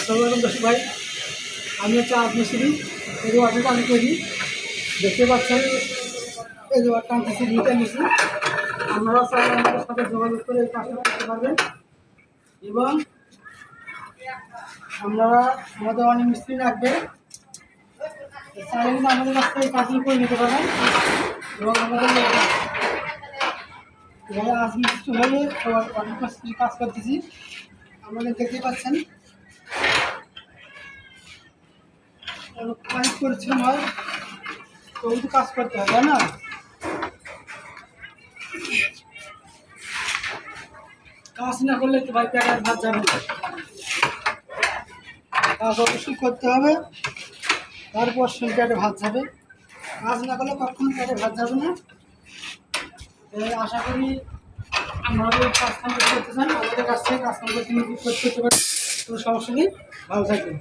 আসসালামু আলাইকুম দর্শক ভাই, আমি হচ্ছে আজমিস্ত্রি। এই যে ওয়াটারটা আমি করি, দেখতে পাচ্ছেন এই যে ওয়াটার টানতেছি, দুইটা নিচ্ছি। আপনারা চাইলে আমাদের সাথে যোগাযোগ করে এই কাজটা করতে পারবেন এবং আপনারা আমাদের অনেক মিস্ত্রি রাখবে, চাইলে কিন্তু আমাদের কাছ থেকে এই কাজগুলো করে নিতে পারবেন এবং আমাদের আজমিস্ত্রি হয়ে অনেক মিস্ত্রি কাজ করতেছি। আপনারা দেখতে পাচ্ছেন অনেক পরিশ্রম হয়, তো কিন্তু কাজ করতে হয়, তাই না? কাজ না করলে তো ভাই পেটের ভাত যাবে না। কাজ অবশ্যই করতে হবে, তারপর সেই পেটে ভাত যাবে। কাজ না করলে কখনো পেটে ভাত যাবে না। আশা করি আপনারা কাজ কাম করতে চান, আমাদের কাছ থেকে কাজ কাম করতে পারেন, কোনো সমস্যা নেই। ভালো থাকবেন।